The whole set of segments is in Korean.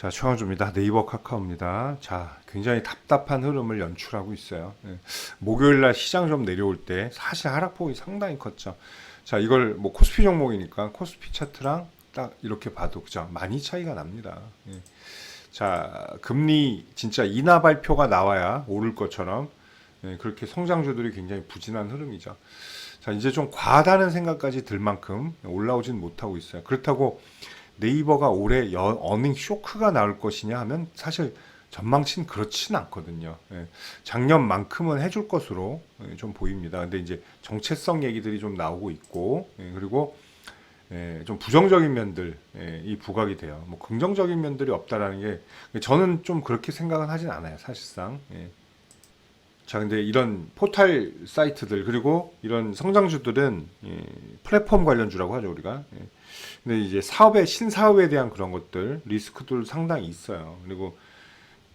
자, 최강주입니다. 네이버 카카오입니다. 자, 굉장히 답답한 흐름을 연출하고 있어요. 목요일날 시장 좀 내려올 때 사실 하락폭이 상당히 컸죠. 자, 이걸 뭐 코스피 종목이니까 코스피 차트랑 딱 이렇게 봐도 그죠? 많이 차이가 납니다. 자, 금리 진짜 인하 발표가 나와야 오를 것처럼 그렇게 성장주들이 굉장히 부진한 흐름이죠. 자, 이제 좀 과하다는 생각까지 들 만큼 올라오진 못하고 있어요. 그렇다고 네이버가 올해 어닝 쇼크가 나올 것이냐 하면 사실 전망치는 그렇진 않거든요. 작년만큼은 해줄 것으로 좀 보입니다. 근데 이제 정체성 얘기들이 좀 나오고 있고, 그리고 좀 부정적인 면들이 부각이 돼요. 뭐 긍정적인 면들이 없다라는 게 저는 좀 그렇게 생각은 하진 않아요, 사실상. 자, 근데 이런 포털 사이트들 그리고 이런 성장주들은 플랫폼 관련주라고 하죠, 우리가. 근데 이제 신사업에 대한 그런 것들 리스크들 상당히 있어요. 그리고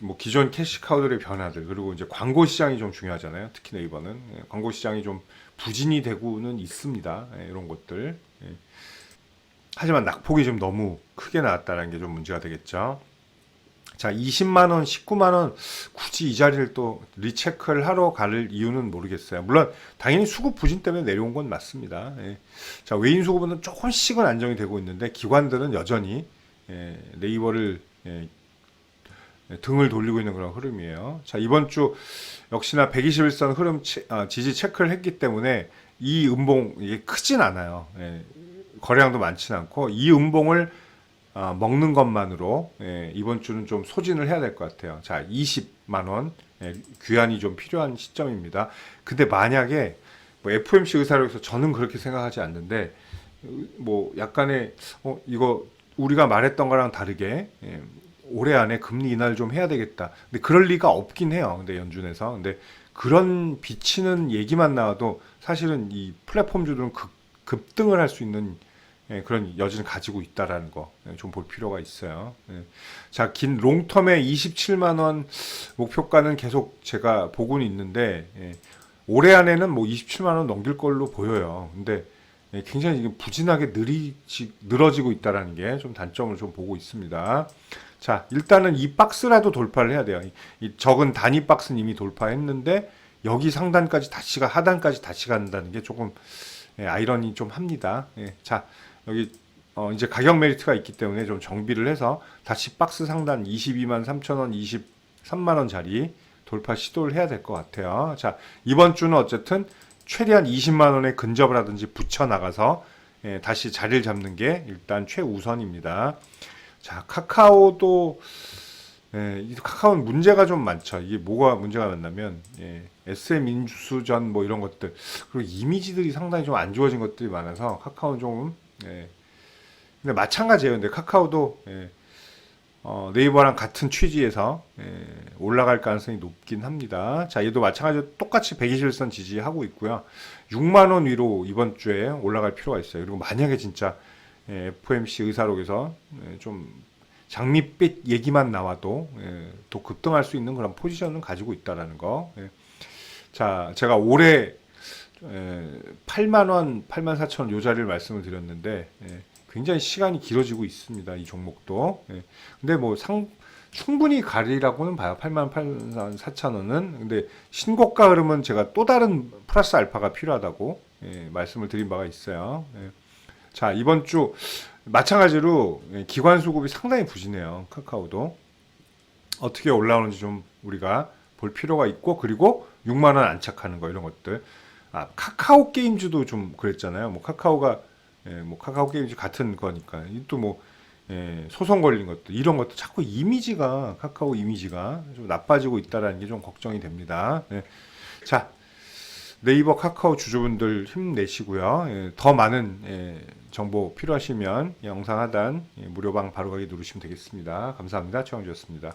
뭐 기존 캐시카우들의 변화들 그리고 이제 광고 시장이 좀 중요하잖아요. 특히 네이버는 광고 시장이 좀 부진이 되고는 있습니다. 이런 것들. 하지만 낙폭이 좀 너무 크게 나왔다는 게 좀 문제가 되겠죠. 자, 20만 원, 19만 원 굳이 이 자리를 또 리체크를 하러 갈 이유는 모르겠어요. 물론 당연히 수급 부진 때문에 내려온 건 맞습니다. 자, 외인 수급은 조금씩은 안정이 되고 있는데 기관들은 여전히 네이버를 등을 돌리고 있는 그런 흐름이에요. 자, 이번 주 역시나 121선 흐름 지지 체크를 했기 때문에 이 음봉 이게 크진 않아요. 거래량도 많지는 않고 이 음봉을 먹는 것만으로 이번 주는 좀 소진을 해야 될 것 같아요. 자, 20만 원 귀환이 좀 필요한 시점입니다. 근데 만약에 뭐 FOMC 의사로서 저는 그렇게 생각하지 않는데 뭐 약간의 이거 우리가 말했던 거랑 다르게 올해 안에 금리 인하를 좀 해야 되겠다. 근데 그럴 리가 없긴 해요. 근데 연준에서. 근데 그런 비치는 얘기만 나와도 사실은 이 플랫폼주들은 급등을 할 수 있는 그런 여지는 가지고 있다라는 거 좀 볼 필요가 있어요. 자, 긴 롱텀에 27만 원 목표가는 계속 제가 보고는 있는데 올해 안에는 뭐 27만 원 넘길 걸로 보여요. 근데 굉장히 부진하게 늘어지고 있다라는 게 좀 단점을 좀 보고 있습니다. 자, 일단은 이 박스라도 돌파를 해야 돼요. 이 적은 단위 박스는 이미 돌파했는데 여기 상단까지 하단까지 다시 간다는 게 조금 아이러니 좀 합니다. 자, 여기 이제 가격 메리트가 있기 때문에 좀 정비를 해서 다시 박스 상단 22만 3천 원, 23만 원 자리 돌파 시도를 해야 될 것 같아요. 자, 이번 주는 어쨌든 최대한 20만 원에 근접을 하든지 붙여 나가서 다시 자리를 잡는 게 일단 최우선입니다. 자, 카카오도 이 카카오는 문제가 좀 많죠. 이게 뭐가 문제가 많냐면 SM 인수전 뭐 이런 것들 그리고 이미지들이 상당히 좀 안 좋아진 것들이 많아서 카카오는 조금 근데 마찬가지예요. 근데 카카오도 네이버랑 같은 취지에서 올라갈 가능성이 높긴 합니다. 자, 얘도 마찬가지로 똑같이 121선 지지하고 있고요. 6만 원 위로 이번 주에 올라갈 필요가 있어요. 그리고 만약에 진짜 FOMC 의사록에서 좀 장밋빛 얘기만 나와도 또 급등할 수 있는 그런 포지션을 가지고 있다라는 거. 자, 제가 올해 8만 원, 8만 4천 원 요 자리를 말씀을 드렸는데 굉장히 시간이 길어지고 있습니다. 이 종목도. 근데 뭐 충분히 가리라고는 봐요. 8만 8만 4천 원은. 근데 신고가 흐름은 제가 또 다른 플러스 알파가 필요하다고 말씀을 드린 바가 있어요. 자, 이번 주 마찬가지로 기관 수급이 상당히 부진해요. 카카오도. 어떻게 올라오는지 좀 우리가 볼 필요가 있고, 그리고 6만 원 안착하는 거 이런 것들. 카카오 게임즈도 좀 그랬잖아요. 뭐 카카오가 뭐 카카오 게임즈 같은 거니까 또 뭐 소송 걸린 것도 이런 것도 자꾸 카카오 이미지가 좀 나빠지고 있다라는 게 좀 걱정이 됩니다. 자, 네이버 카카오 주주분들 힘내시고요. 더 많은 정보 필요하시면 영상 하단 무료방 바로가기 누르시면 되겠습니다. 감사합니다. 최영주였습니다.